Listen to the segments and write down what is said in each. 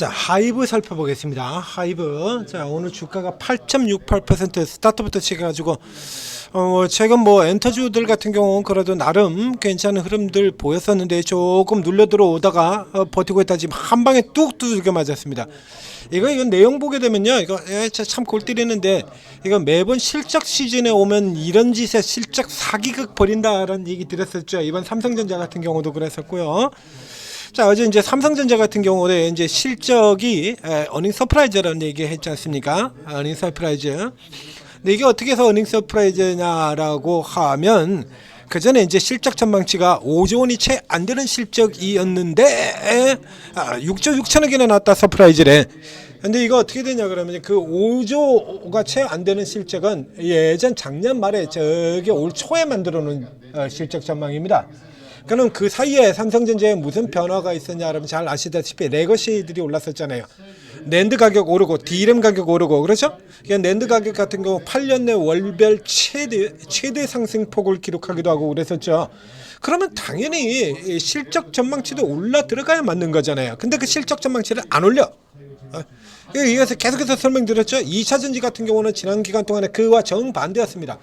자, 하이브 살펴보겠습니다. 하이브. 자, 오늘 주가가 8.68% 스타트부터 치가지고 최근 엔터주들 같은 경우는 그래도 나름 괜찮은 흐름들 보였었는데 조금 눌려 들어오다가 버티고 있다 지금 한 방에 뚝 두들겨 맞았습니다. 이거 내용 보게 되면요, 이거 참 골 때리는데, 이거 매번 실적 시즌에 오면 이런 짓에 실적 사기극 벌인다라는 얘기 드렸었죠. 이번 삼성전자 같은 경우도 그랬었고요. 자, 어제 이제 삼성전자 같은 경우에 이제 실적이 어닝 서프라이즈라는 얘기 했지 않습니까? 어닝 서프라이즈. 근데 이게 어떻게 해서 어닝 서프라이즈냐라고 하면, 그 전에 이제 실적 전망치가 5조 원이 채 안 되는 실적이었는데 6조 6천억이나 나왔다 서프라이즈래. 근데 이거 어떻게 되냐 그러면 그 5조가 채 안 되는 실적은 예전 작년 말에 저기 올 초에 만들어 놓은 실적 전망입니다. 그럼 그 사이에 삼성전자에 무슨 변화가 있었냐 그러면 잘 아시다시피 레거시들이 올랐었잖아요. 낸드 가격 오르고 D램 가격 오르고, 그렇죠? 낸드 가격 같은 경우 8년 내 월별 최대 상승폭을 기록하기도 하고 그랬었죠. 그러면 당연히 실적 전망치도 올라 들어가야 맞는 거잖아요. 근데 그 실적 전망치를 안 올려. 이것을 계속해서 설명드렸죠. 2차전지 같은 경우는 지난 기간 동안에 그와 정반대였습니다.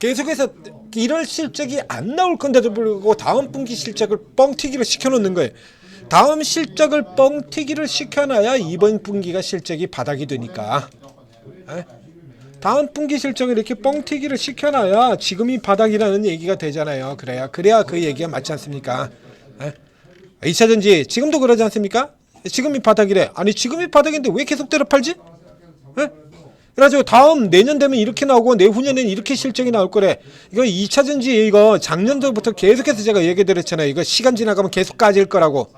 계속해서 이럴 실적이 안 나올 건데도 불구하고 다음 분기 실적을 뻥튀기를 시켜놓는 거예요. 다음 실적을 뻥튀기를 시켜놔야 이번 분기가 실적이 바닥이 되니까. 다음 분기 실적을 이렇게 뻥튀기를 시켜놔야 지금이 바닥이라는 얘기가 되잖아요. 그래야 그 얘기가 맞지 않습니까? 2차전지 지금도 그러지 않습니까? 지금이 바닥이래. 아니 지금이 바닥인데 왜 계속 때려 팔지? 그래가지고 다음 내년 되면 이렇게 나오고 내후년에는 이렇게 실적이 나올 거래. 이거 2차전지 이거 작년도부터 계속해서 제가 얘기 드렸잖아요. 이거 시간 지나가면 계속 까질 거라고.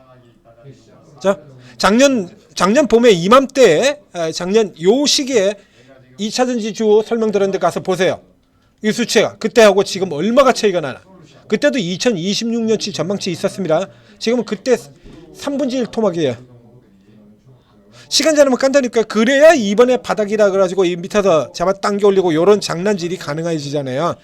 자, 작년 봄에 이맘때 작년 요 시기에 2차전지 주 설명드렸는데 가서 보세요. 이 수치가 그때하고 지금 얼마가 차이가 나나. 그때도 2026년치 전망치 있었습니다. 지금은 그때 3분의 1 토막이에요. 시간 지나면 깐다니까. 그래야 이번에 바닥이라 그래가지고 이 밑에서 잡아당겨 올리고 요런 장난질이 가능해지잖아요.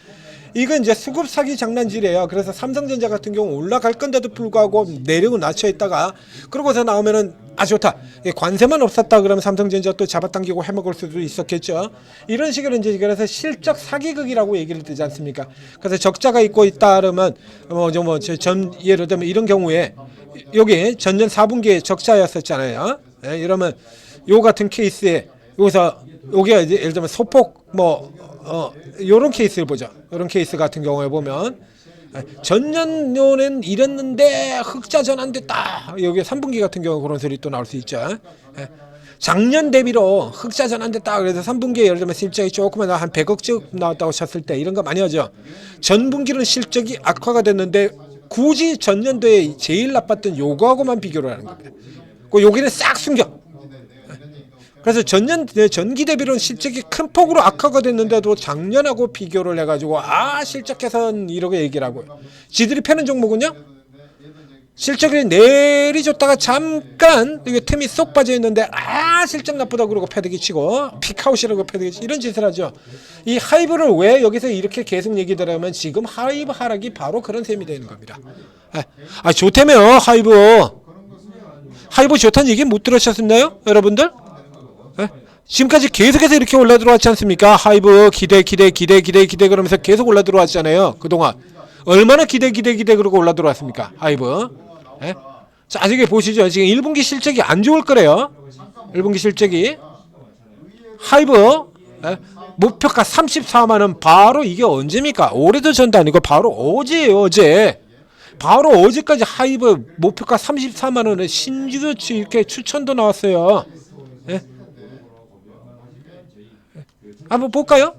이건 이제 수급 사기 장난질이에요. 그래서 삼성전자 같은 경우 올라갈 건데도 불구하고 내리고 낮춰 있다가 그러고서 나오면은 좋다. 관세만 없었다 그러면 삼성전자 또 잡아당기고 해먹을 수도 있었겠죠. 이런 식으로 이제 그래서 실적 사기극이라고 얘기를 드지 않습니까? 그래서 적자가 있고 있다 그러면 예를 들면 이런 경우에 여기 전년 4분기에 적자였었잖아요. 이러면 요 같은 케이스에 여기서 여기가 이제 예를 들면 소폭 요런 케이스를 보죠. 요런 케이스 같은 경우에 보면 전년도는 이랬는데 흑자 전환됐다. 여기 3분기 같은 경우 그런 소리 또 나올 수 있죠. 작년 대비로 흑자 전환됐다. 그래서 3분기에 예를 들면 실적이 조금만 한 100억씩 나왔다고 쳤을 때 이런 거 많이 하죠. 전분기는 실적이 악화가 됐는데 굳이 전년도에 제일 나빴던 요거하고만 비교를 하는 겁니다. 여기는 싹 숨겨. 그래서 전기 대비로는 실적이 큰 폭으로 악화가 됐는데도 작년하고 비교를 해가지고 실적 개선 이렇게 얘기를 하고요. 지들이 패는 종목은요, 실적이 내리줬다가 잠깐 이게 틈이 쏙 빠져 있는데 실적 나쁘다 그러고 패대기 치고 피카웃이라고 패대기 치고 이런 짓을 하죠. 이 하이브를 왜 여기서 이렇게 계속 얘기를 하면 지금 하이브 하락이 바로 그런 셈이 되는 겁니다. 좋다며. 하이브 좋다는 얘기 못 들으셨나요 여러분들? 지금까지 계속해서 이렇게 올라 들어왔지 않습니까? 하이브 기대 그러면서 계속 올라 들어왔잖아요. 그동안 얼마나 기대 그러고 올라 들어왔습니까? 하이브. 자, 아직 보시죠. 지금 1분기 실적이 안 좋을 거래요. 1분기 실적이. 하이브 목표가 34만원. 바로 이게 언제입니까? 올해도 전도 아니고 바로 어제예요. 어제. 바로 어제까지 하이브 목표가 34만원에 신규 이렇게 추천도 나왔어요. 한번 볼까요?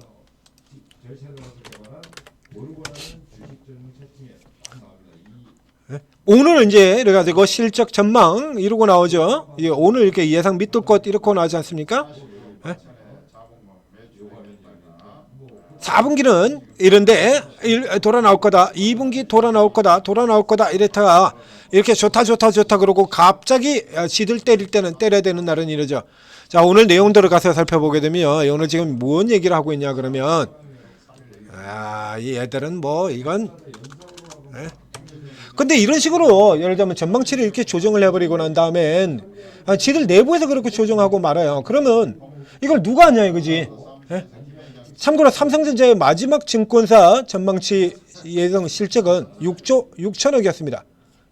오늘 이제 그래가지고 실적 전망 이러고 나오죠. 오늘 이렇게 예상 밑돌 것 이렇게 나오지 않습니까? 4분기는 이런데 돌아 나올 거다. 2분기 돌아 나올 거다. 이랬다가 이렇게 좋다 그러고 갑자기 지들 때릴 때는 때려야 되는 날은 이러죠. 자, 오늘 내용 들어가서 살펴보게 되면 오늘 지금 뭔 얘기를 하고 있냐 그러면 이 애들은 이건 근데 이런 식으로 예를 들면 전망치를 이렇게 조정을 해버리고 난 다음엔 지들 내부에서 그렇게 조정하고 말아요. 그러면 이걸 누가 하냐 이거지. 예? 참고로 삼성전자의 마지막 증권사 전망치 예상 실적은 6조 6천억이었습니다.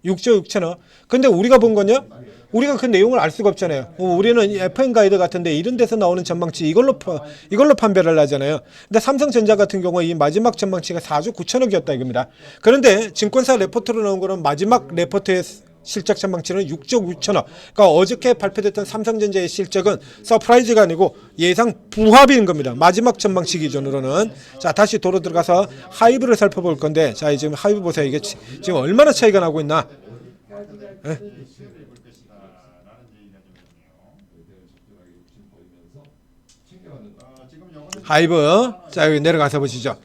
6조 6천억. 근데 우리가 본 건요? 우리가 그 내용을 알 수가 없잖아요. 우리는 FM 가이드 같은데 이런 데서 나오는 전망치 이걸로 판별을 하잖아요. 근데 삼성전자 같은 경우 이 마지막 전망치가 4조 9천억이었다 이겁니다. 그런데 증권사 레포트로 나온 거는 마지막 레포트의 실적 전망치는 6조 6천억. 그러니까 어저께 발표됐던 삼성전자의 실적은 서프라이즈가 아니고 예상 부합인 겁니다. 마지막 전망치 기준으로는. 자, 다시 도로 들어가서 하이브를 살펴볼 건데, 자, 지금 하이브 보세요. 이게 지금 얼마나 차이가 나고 있나? 예? 하이브. 자, 여기 내려가서 보시죠.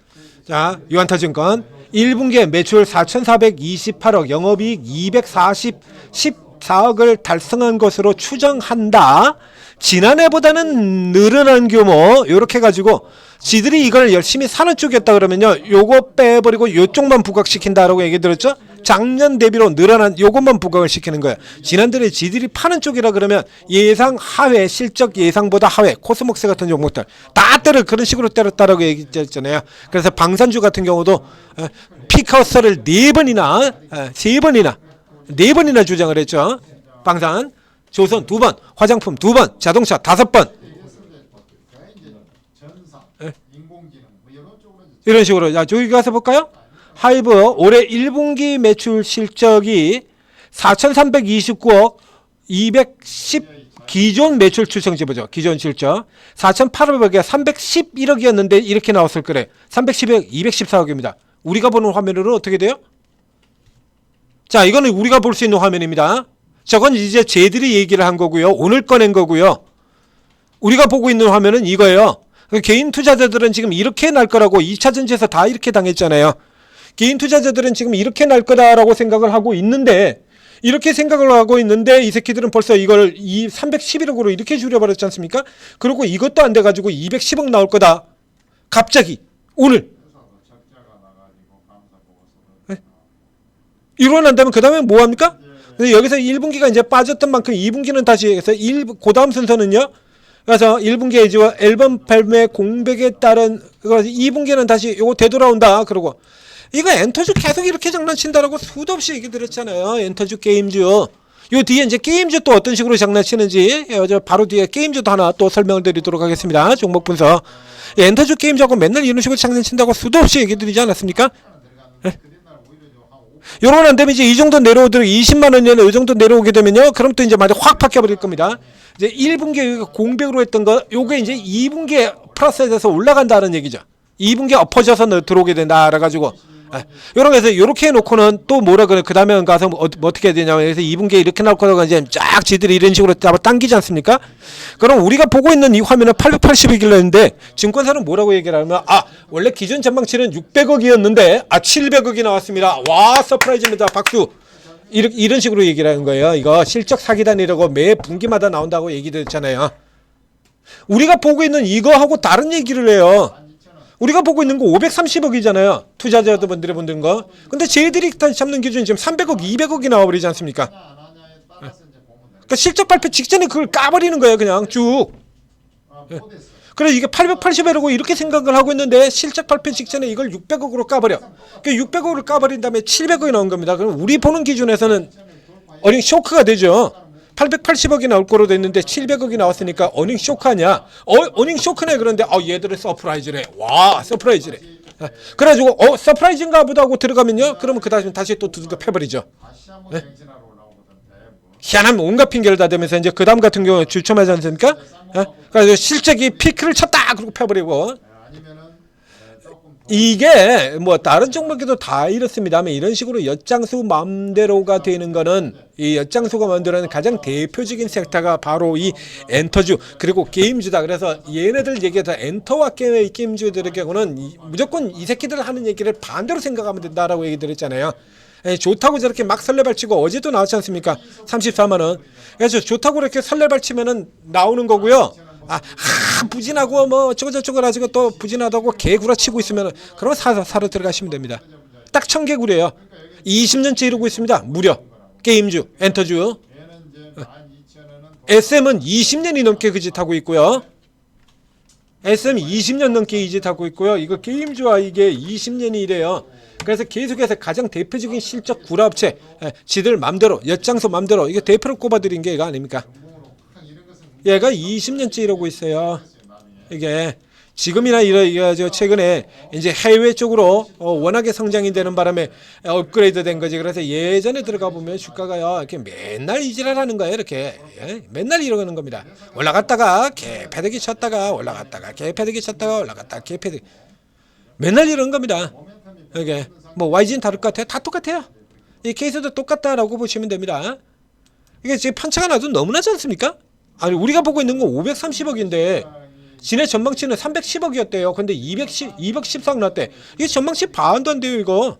자, 유한타증권 1분기에 매출 4,428억, 영업이익 14억을 달성한 것으로 추정한다. 지난해보다는 늘어난 규모 이렇게 가지고 지들이 이걸 열심히 사는 쪽이었다 그러면요, 요거 빼버리고 요쪽만 부각시킨다라고 얘기 들었죠. 작년 대비로 늘어난 요것만 부각을 시키는 거예요. 지난달에 지들이 파는 쪽이라 그러면 예상 하회, 실적 예상보다 하회, 코스목스 같은 종목들 다 그런 식으로 때렸다라고 얘기했잖아요. 그래서 방산주 같은 경우도 피커스를 4번이나 3번이나 4번이나 주장을 했죠. 방산, 조선 2번, 화장품 2번, 자동차 5번. 이런 식으로. 자, 저기 가서 볼까요? 하이브 올해 1분기 매출 실적이 4,329억 210 기존 매출 추정치 보죠. 기존 실적 4,800억에 311억이었는데 이렇게 나왔을 거래. 310억 214억입니다. 우리가 보는 화면으로 어떻게 돼요? 자, 이거는 우리가 볼 수 있는 화면입니다. 저건 이제 쟤들이 얘기를 한 거고요. 오늘 꺼낸 거고요. 우리가 보고 있는 화면은 이거예요. 개인 투자자들은 지금 이렇게 날 거라고 2차 전지에서 다 이렇게 당했잖아요. 개인 투자자들은 지금 이렇게 날 거다라고 생각을 하고 있는데, 이렇게 생각을 하고 있는데 이 새끼들은 벌써 이걸 311억으로 이렇게 줄여버렸지 않습니까? 그리고 이것도 안 돼가지고 210억 나올 거다. 갑자기 오늘 이러고 난 다음에 그 다음에 뭐 합니까? 여기서 1분기가 이제 빠졌던 만큼 2분기는 다시 해서 그 다음 순서는요. 그래서 1분기에 이제 앨범 발매 공백에 따른 2분기는 다시 요거 되돌아온다. 그러고 이거 엔터주 계속 이렇게 장난친다라고 수도 없이 얘기 들었잖아요. 엔터주 게임주. 요 뒤에 이제 게임주 또 어떤 식으로 장난치는지 바로 뒤에 게임주도 하나 또 설명을 드리도록 하겠습니다. 종목 분석. 엔터주 게임주하고 맨날 이런 식으로 장난친다고 수도 없이 얘기 드리지 않았습니까? 네? 요런 안 되면 이제 이 정도 내려오도록 20만 원이나 이 정도 내려오게 되면요. 그럼 또 이제 말이 확 바뀌어 버릴 겁니다. 이제 1분기에 공백으로 했던 거 요게 이제 2분기에 플러스에서 올라간다는 얘기죠. 2분기에 엎어져서 들어오게 된다. 그래 가지고 요런 거에서 요렇게 해놓고는 또 뭐라 그래. 그 다음에 가서 뭐 어떻게 해야 되냐면 그래서 2분기에 이렇게 나올 거라고 이제 쫙 지들이 이런 식으로 당기지 않습니까? 그럼 우리가 보고 있는 이 화면은 880억이라 했는데 증권사는 뭐라고 얘기를 하면 원래 기존 전망치는 600억이었는데 700억이 나왔습니다. 와, 서프라이즈입니다. 박수. 이런 식으로 얘기를 하는 거예요. 이거 실적 사기단이라고 매 분기마다 나온다고 얘기를 했잖아요. 우리가 보고 있는 이거하고 다른 얘기를 해요. 우리가 보고 있는 거 530억이잖아요. 투자자분들이 보는 거. 근데 쟤들이 잡는 기준이 지금 300억, 200억이 나와버리지 않습니까? 그러니까 실적 발표 직전에 그걸 까버리는 거예요. 그냥 쭉. 그래 이게 880억이라고 이렇게 생각을 하고 있는데 실적 발표 직전에 이걸 600억으로 까버려. 그러니까 600억을 까버린 다음에 700억이 나온 겁니다. 그럼 우리 보는 기준에서는 어닝 쇼크가 되죠. 880억이 나올 거로 됐는데 700억이 나왔으니까 어닝 쇼크 아니야. 어닝 쇼크네. 그런데 얘들은 서프라이즈래. 와, 서프라이즈래. 그래가지고 서프라이즈인가 보다 하고 들어가면요. 그러면 그 다시 또 두들겨 패버리죠. 네? 희한한 온갖 핑계를 다 대면서 이제 그 다음 같은 경우에 주춤하지 않습니까? 그래서 실적이 피크를 쳤다 그러고 패버리고. 이게 뭐 다른 종목에도 다 이렇습니다만 이런 식으로 엿장수 마음대로가 되는 거는 이 엿장수가 만들어낸 가장 대표적인 섹터가 바로 이 엔터주 그리고 게임주다. 그래서 얘네들 얘기해서 엔터와 게임주들의 경우는 무조건 이 새끼들 하는 얘기를 반대로 생각하면 된다라고 얘기 드렸잖아요. 좋다고 저렇게 막 설레발치고 어제도 나왔지 않습니까? 34만 원. 그래서 좋다고 이렇게 설레발치면은 나오는 거고요. 부진하고 뭐 저거 가지고 또 부진하다고 개구라치고 있으면 그러면 사러 들어가시면 됩니다. 딱 청개구리예요. 20년째 이러고 있습니다. 무려 게임주, 엔터주. SM은 20년이 넘게 그 짓 하고 있고요. SM 20년 넘게 이 짓 하고 있고요. 이거 게임주와 이게 20년이 이래요. 그래서 계속해서 가장 대표적인 실적 구라업체, 지들 맘대로, 엿장소 맘대로 이게 대표로 꼽아드린 게 얘가 아닙니까? 얘가 20년째 이러고 있어요. 이게 지금이나 이거 최근에 이제 해외 쪽으로 워낙에 성장이 되는 바람에 업그레이드 된 거지. 그래서 예전에 들어가 보면 주가가요 이렇게 맨날 이지랄하는 거예요. 이렇게 맨날 이러는 겁니다. 올라갔다가 개패대기 쳤다가 올라갔다가 개패대기 쳤다가 올라갔다가 개패대기 맨날 이러는 겁니다. 이게 뭐 YG는 다를 것 같아요. 다 똑같아요. 이 케이스도 똑같다라고 보시면 됩니다. 이게 지금 편차가 나도 너무나지 않습니까? 아니 우리가 보고 있는 건 530억인데 지네 전망치는 310억이었대요. 근데 214억 났대. 이게 전망치 반도 안 돼요, 이거.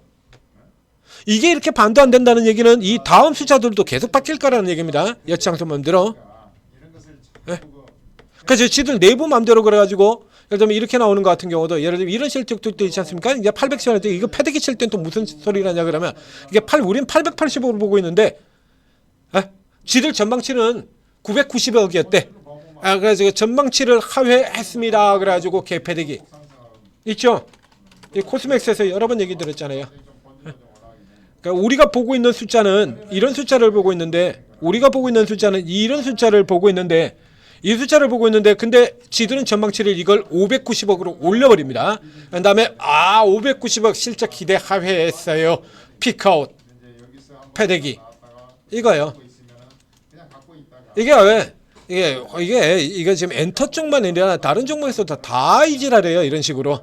이게 이렇게 반도 안 된다는 얘기는 이 다음 숫자들도 계속 바뀔 거라는 얘기입니다. 여치장소 맘대로. 네. 그래서 지들 내부 맘대로 그래가지고 예를 들면 이렇게 나오는 것 같은 경우도 예를 들면 이런 실적도 있지 않습니까? 이제 800시간인데 이거 패대기 칠 땐 또 무슨 소리라냐 그러면 이게 우린 880억으로 보고 있는데 지들 전망치는 990억이었대. 그래서 전망치를 하회했습니다. 그래가지고 개패대기 있죠. 이 코스맥스에서 여러 번 얘기 드렸잖아요. 그러니까 우리가 보고 있는 숫자는 이런 숫자를 보고 있는데 우리가 보고 있는 숫자는 이런 숫자를 보고 있는데 이 숫자를 보고 있는데 근데 지들은 전망치를 이걸 590억으로 올려버립니다. 그 다음에 590억 실적 기대 하회했어요. 피크아웃 패대기 이거요. 이게 왜? 이게 지금 엔터 쪽만 아니라 다른 종목에서도 다 이질하래요. 이런 식으로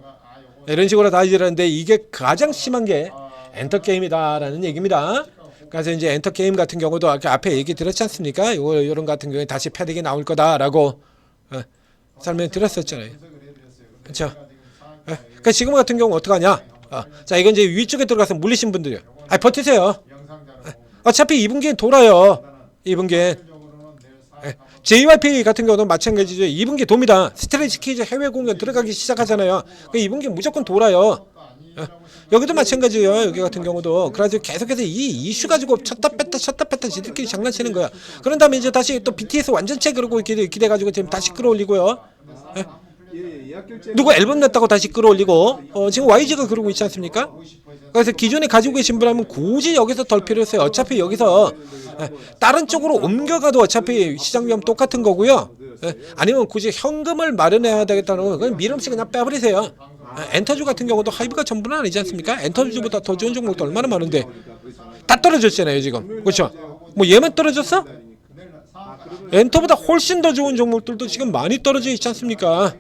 다 이질하는데 이게 가장 심한 게 엔터 게임이다라는 얘기입니다. 그래서 이제 엔터 게임 같은 경우도 아까 앞에 얘기 드렸지 않습니까? 요런 같은 경우에 다시 패딩이 나올 거다라고 설명드렸었잖아요. 그렇죠? 그러니까 지금 같은 경우 어떡하냐? 자 이건 이제 위쪽에 들어가서 물리신 분들이요. 버티세요. 어차피 2분기엔 돌아요. 2분기엔. JYP 같은 경우도 마찬가지죠. 2분기 돕니다. 스트레이트 키즈 해외 공연 들어가기 시작하잖아요. 2분기 무조건 돌아요. 여기도 마찬가지예요. 여기 같은 경우도. 그래서 계속해서 이 이슈 가지고 쳤다 뺐다 지들끼리 장난치는 거야. 그런 다음에 이제 다시 또 BTS 완전체 그러고 기대가지고 지금 다시 끌어올리고요. 누구 앨범 냈다고 다시 끌어올리고 지금 YG가 그러고 있지 않습니까? 그래서 기존에 가지고 계신 분하면 굳이 여기서 덜 필요 없어요. 어차피 여기서 다른 쪽으로 옮겨가도 어차피 시장 위험 똑같은 거고요. 아니면 굳이 현금을 마련해야 되겠다는 건 그냥 밀 없이 그냥 빼버리세요. 엔터주 같은 경우도 하이브가 전부는 아니지 않습니까? 엔터주보다 더 좋은 종목도 얼마나 많은데 다 떨어졌잖아요 지금. 그렇죠? 뭐 얘만 떨어졌어? 엔터보다 훨씬 더 좋은 종목들도 지금 많이 떨어져 있지 않습니까?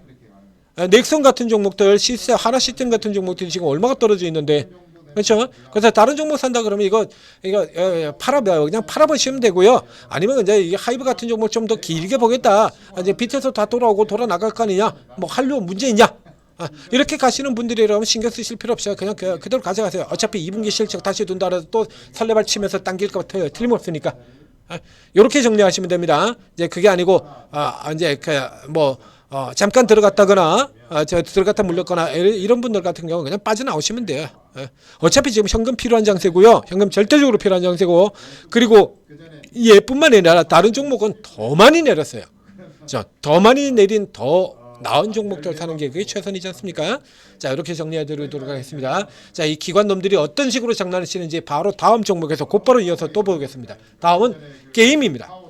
넥슨 같은 종목들, 하나 시스템 같은 종목들이 지금 얼마가 떨어져 있는데, 그렇죠? 그래서 다른 종목 산다 그러면 이거 그냥 팔아보시면 되고요. 아니면 이제 이 하이브 같은 종목 좀 더 길게 보겠다. 이제 BTS 다 돌아오고 돌아 나갈 거 아니냐? 뭐 한류 문제 있냐? 이렇게 가시는 분들이라면 신경 쓰실 필요 없어요. 그냥 그대로 가져가세요. 어차피 2분기 실적 다시 둔다 해도 또 설레발 치면서 당길 것 같아요. 틀림없으니까. 이렇게 정리하시면 됩니다. 이제 그게 아니고 이제 잠깐 들어갔다거나 들어갔다 물렸거나 이런 분들 같은 경우 그냥 빠져나오시면 돼요. 어차피 지금 현금 필요한 장세고요. 현금 절대적으로 필요한 장세고 그리고 얘뿐만 아니라 다른 종목은 더 많이 내렸어요. 더 많이 내린 더 나은 종목들 사는 게 그게 최선이지 않습니까? 자 이렇게 정리해 드리도록 하겠습니다. 자 이 기관 놈들이 어떤 식으로 장난을 치는지 바로 다음 종목에서 곧바로 이어서 또 보겠습니다. 다음은 게임입니다.